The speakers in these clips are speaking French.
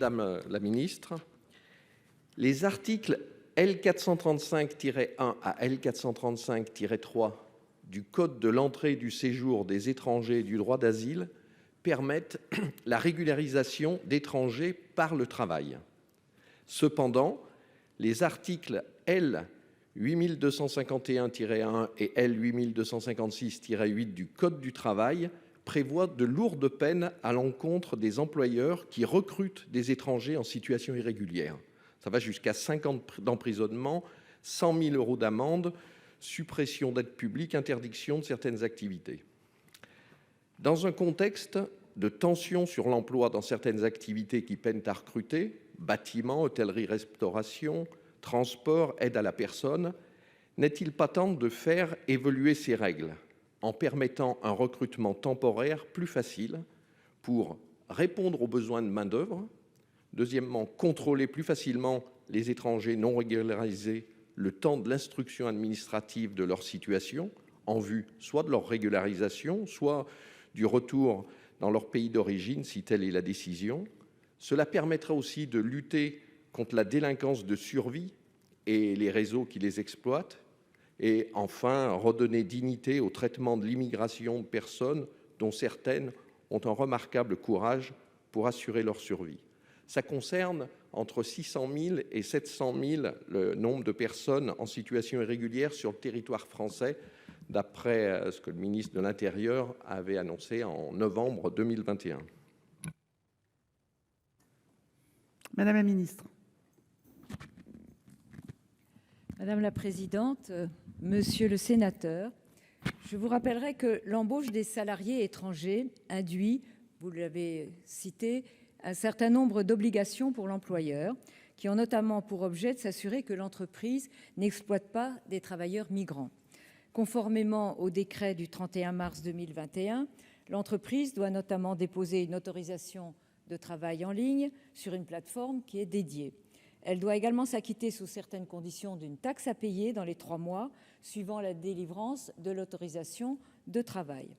Madame la ministre, les articles L435-1 à L435-3 du Code de l'entrée et du séjour des étrangers et du droit d'asile permettent la régularisation d'étrangers par le travail. Cependant, les articles L. 8251-1 et L. 8256-8 du Code du travail prévoient de lourdes peines à l'encontre des employeurs qui recrutent des étrangers en situation irrégulière. Ça va jusqu'à 5 ans d'emprisonnement, 100 000 € d'amende, suppression d'aide publique, interdiction de certaines activités. Dans un contexte de tension sur l'emploi dans certaines activités qui peinent à recruter, bâtiments, hôtellerie, restauration, transport, aide à la personne, n'est-il pas temps de faire évoluer ces règles en permettant un recrutement temporaire plus facile pour répondre aux besoins de main-d'œuvre? Deuxièmement, contrôler plus facilement les étrangers non régularisés le temps de l'instruction administrative de leur situation, en vue soit de leur régularisation, soit du retour dans leur pays d'origine, si telle est la décision. Cela permettra aussi de lutter contre la délinquance de survie et les réseaux qui les exploitent. Et enfin, redonner dignité au traitement de l'immigration de personnes dont certaines ont un remarquable courage pour assurer leur survie. Ça concerne entre 600 000 et 700 000 le nombre de personnes en situation irrégulière sur le territoire français, d'après ce que le ministre de l'Intérieur avait annoncé en novembre 2021. Madame la ministre. Madame la présidente, monsieur le sénateur, je vous rappellerai que l'embauche des salariés étrangers induit, vous l'avez cité, un certain nombre d'obligations pour l'employeur, qui ont notamment pour objet de s'assurer que l'entreprise n'exploite pas des travailleurs migrants. Conformément au décret du 31 mars 2021, l'entreprise doit notamment déposer une autorisation de travail en ligne sur une plateforme qui est dédiée. Elle doit également s'acquitter sous certaines conditions d'une taxe à payer dans les 3 mois suivant la délivrance de l'autorisation de travail.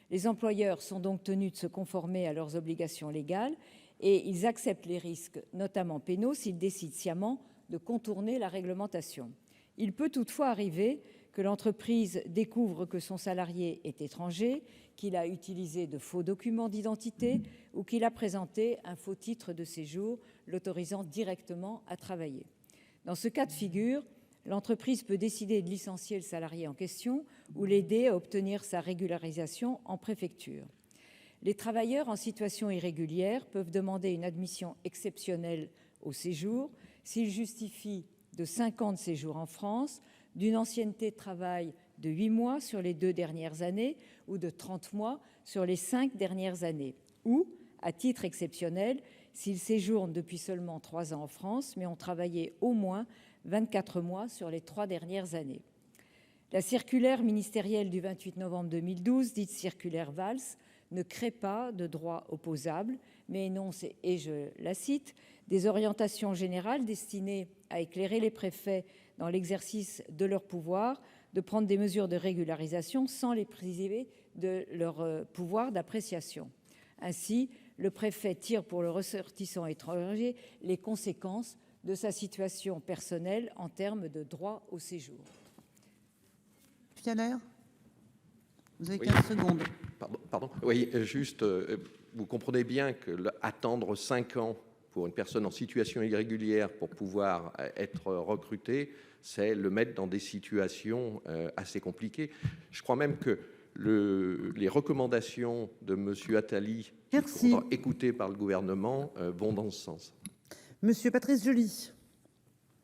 Les employeurs sont donc tenus de se conformer à leurs obligations légales et ils acceptent les risques, notamment pénaux, s'ils décident sciemment de contourner la réglementation. Il peut toutefois arriver que l'entreprise découvre que son salarié est étranger, qu'il a utilisé de faux documents d'identité ou qu'il a présenté un faux titre de séjour l'autorisant directement à travailler. Dans ce cas de figure, l'entreprise peut décider de licencier le salarié en question ou l'aider à obtenir sa régularisation en préfecture. Les travailleurs en situation irrégulière peuvent demander une admission exceptionnelle au séjour s'ils justifient de 5 ans de séjour en France, d'une ancienneté de travail de 8 mois sur les 2 dernières années ou de 30 mois sur les 5 dernières années, ou, à titre exceptionnel, s'ils séjournent depuis seulement 3 ans en France, mais ont travaillé au moins 24 mois sur les 3 dernières années. La circulaire ministérielle du 28 novembre 2012, dite circulaire Valls, ne crée pas de droit opposable, mais énonce, et je la cite, des orientations générales destinées à éclairer les préfets dans l'exercice de leur pouvoir de prendre des mesures de régularisation sans les priver de leur pouvoir d'appréciation. Ainsi, le préfet tire pour le ressortissant étranger les conséquences de sa situation personnelle en termes de droit au séjour. Fialer, vous avez Oui. 15 secondes. Pardon. Oui, juste, vous comprenez bien que attendre 5 ans pour une personne en situation irrégulière pour pouvoir être recrutée, c'est le mettre dans des situations assez compliquées. Je crois même que les recommandations de M. Attali, écoutées par le gouvernement, vont dans ce sens. Monsieur Patrice Joly.